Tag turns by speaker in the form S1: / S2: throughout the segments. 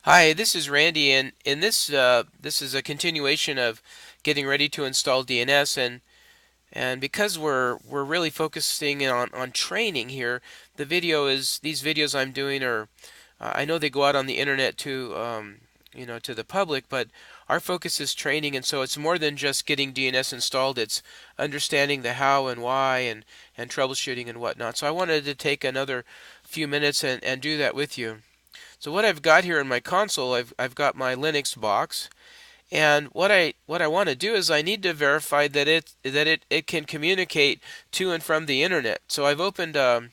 S1: Hi, this is Randy, and in this is a continuation of getting ready to install DNS, and because we're really focusing on training here, these videos I'm doing are I know they go out on the internet to to the public, but our focus is training, and so it's more than just getting DNS installed. It's understanding the how and why and troubleshooting and whatnot. So I wanted to take another few minutes and do that with you. So what I've got here in my console, I've got my Linux box, and what I want to do is I need to verify that it can communicate to and from the internet. So I've opened a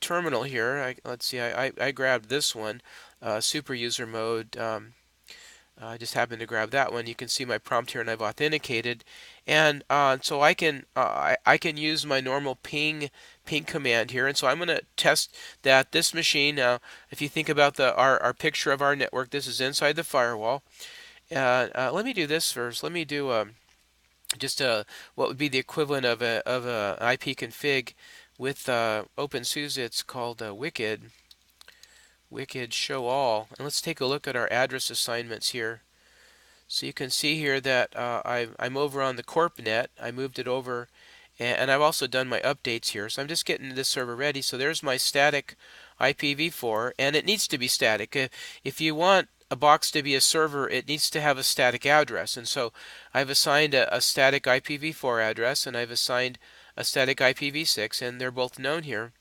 S1: terminal here. Let's see, I grabbed this one, super user mode. I just happened to grab that one. You can see my prompt here, and I've authenticated, and so I can use my normal ping command here, and so I'm going to test that this machine. If you think about our picture of our network, this is inside the firewall. Let me do this first. Let me do just what would be the equivalent of a IP config with openSUSE. It's called wicked show all, and let's take a look at our address assignments here. So you can see here that I'm over on the CorpNet. I moved it over, and I've also done my updates here. So I'm just getting this server ready. So there's my static IPv4, and it needs to be static. If you want a box to be a server, it needs to have a static address. And so I've assigned a static IPv4 address, and I've assigned a static IPv6, and they're both known here.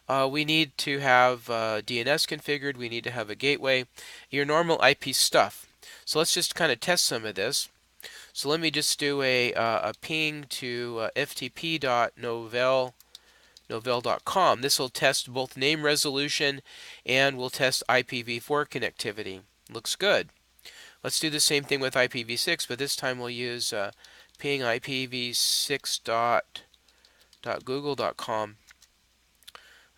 S1: We need to have DNS configured. We need to have a gateway, your normal IP stuff. So let's just kind of test some of this. So let me just do a ping to ftp.novell.com. This will test both name resolution and will test IPv4 connectivity. Looks good. Let's do the same thing with IPv6, but this time we'll use ping ipv6.google.com.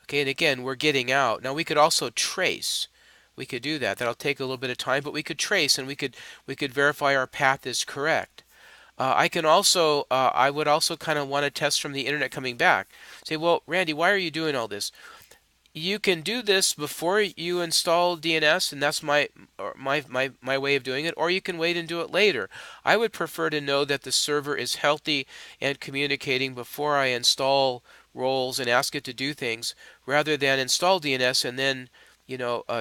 S1: Okay, and again, we're getting out. Now we could also trace. We could do that. That'll take a little bit of time, but we could trace and we could verify our path is correct. I would also kind of want to test from the internet coming back. Say, well, Randy, why are you doing all this? You can do this before you install DNS, and that's my way of doing it, or you can wait and do it later. I would prefer to know that the server is healthy and communicating before I install roles and ask it to do things, rather than install DNS and then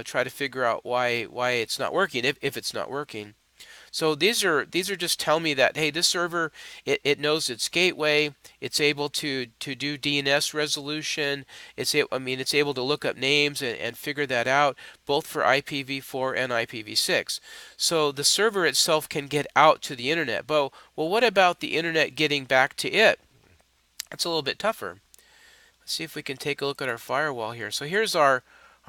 S1: try to figure out why it's not working if it's not working. So these are just tell me that, hey, this server, it knows its gateway, it's able to do DNS resolution, it's able to look up names and figure that out both for IPv4 and IPv6. So the server itself can get out to the internet. But well, what about the internet getting back to it? That's a little bit tougher. Let's see if we can take a look at our firewall here. So here's our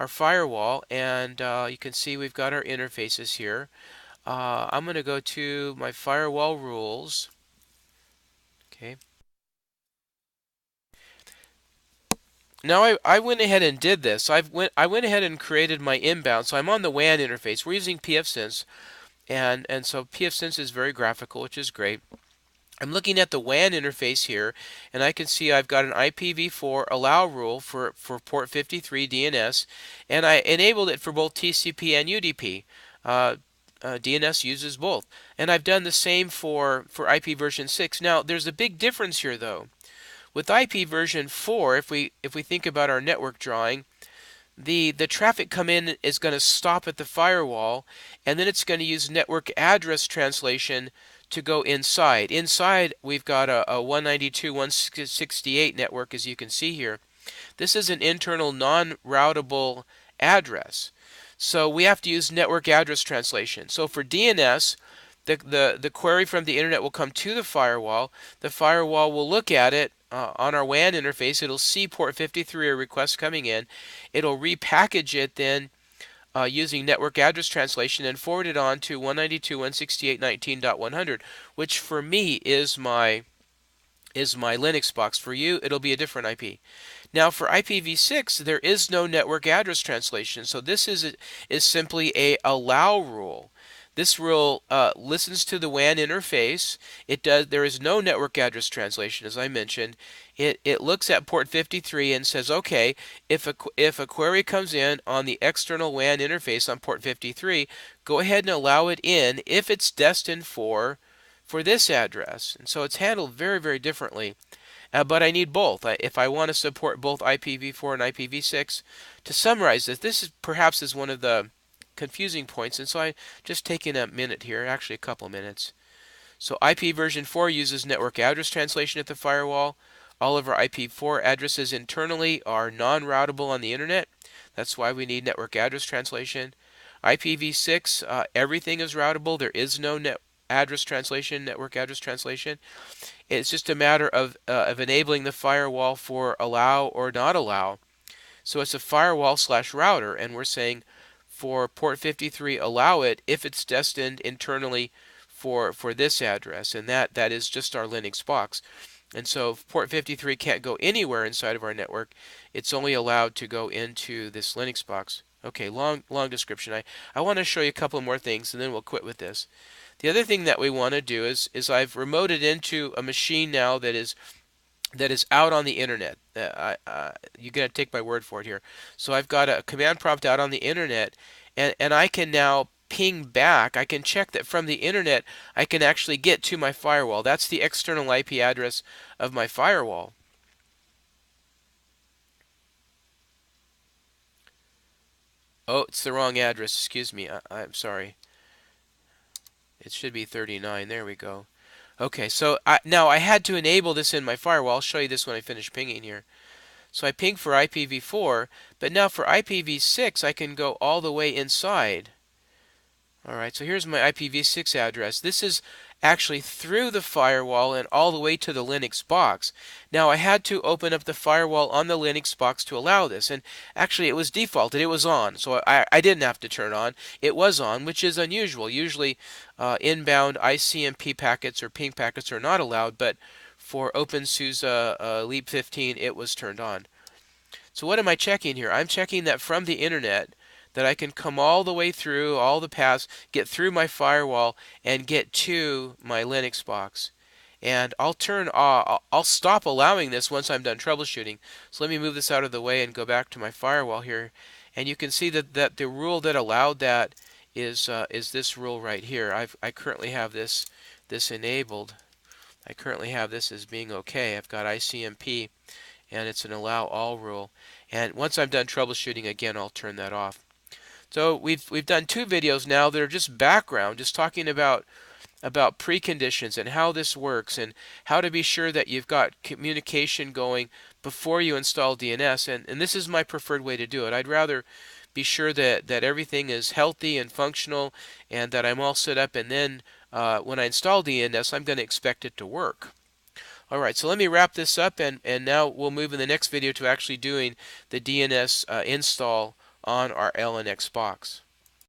S1: firewall, and you can see we've got our interfaces here. I'm going to go to my firewall rules. Okay. Now I went ahead and did this. I went ahead and created my inbound. So I'm on the WAN interface. We're using pfSense, and so pfSense is very graphical, which is great. I'm looking at the WAN interface here, and I can see I've got an IPv4 allow rule for port 53 DNS, and I enabled it for both TCP and UDP. DNS uses both. And I've done the same for IP version 6. Now, there's a big difference here, though. With IP version 4, if we think about our network drawing, the traffic come in is going to stop at the firewall, and then it's going to use network address translation to go inside. Inside, we've got a 192.168 network, as you can see here. This is an internal non-routable address. So we have to use network address translation. So for DNS, the query from the internet will come to the firewall. The firewall will look at it on our WAN interface. It'll see port 53 or request coming in. It'll repackage it then using network address translation and forward it on to 192.168.19.100, which for me is my Linux box. For you, it'll be a different IP. Now for IPv6, there is no network address translation, so this is simply a allow rule. This rule listens to the WAN interface. There is no network address translation, as I mentioned. it looks at port 53 and says, okay, if a query comes in on the external WAN interface on port 53, go ahead and allow it in if it's destined for this address. And so it's handled very, very differently. But I need both. If I want to support both IPv4 and IPv6, to summarize this is perhaps is one of the confusing points, and so I just taking a minute here, actually a couple minutes. So IP version 4 uses network address translation at the firewall. All of our IP4 addresses internally are non-routable on the internet. That's why we need network address translation. IPv6, everything is routable. There is no network address translation. It's just a matter of enabling the firewall for allow or not allow. So it's a firewall/router, and we're saying for port 53, allow it if it's destined internally for this address, and that is just our Linux box. And so if port 53 can't go anywhere inside of our network, it's only allowed to go into this Linux box. Okay, long description. I want to show you a couple more things, and then we'll quit with this. The other thing that we want to do is I've remoted into a machine now that is out on the internet. You're going to take my word for it here. So I've got a command prompt out on the internet, and I can now ping back. I can check that from the internet I can actually get to my firewall. That's the external IP address of my firewall. Oh, it's the wrong address. Excuse me. I'm sorry. It should be 39. There we go. Okay, so now I had to enable this in my firewall. I'll show you this when I finish pinging here. So I ping for IPv4, but now for IPv6 I can go all the way inside. Alright, so here's my IPv6 address. This is actually through the firewall and all the way to the Linux box. Now I had to open up the firewall on the Linux box to allow this, and actually it was defaulted, it was on, so I didn't have to turn on. It was on, which is unusual. Usually inbound ICMP packets or ping packets are not allowed, but for openSUSE Leap 15 it was turned on. So what am I checking here? I'm checking that from the internet that I can come all the way through all the paths, get through my firewall, and get to my Linux box. And I'll stop allowing this once I'm done troubleshooting. So let me move this out of the way and go back to my firewall here. And you can see that the rule that allowed that is this rule right here. I currently have this enabled. I currently have this as being okay. I've got ICMP, and it's an allow all rule. And once I'm done troubleshooting, again, I'll turn that off. So we've done two videos now that are just background, just talking about preconditions and how this works and how to be sure that you've got communication going before you install DNS. And this is my preferred way to do it. I'd rather be sure that everything is healthy and functional and that I'm all set up, and then when I install DNS, I'm going to expect it to work. Alright, so let me wrap this up, and now we'll move in the next video to actually doing the DNS install on our LNX box.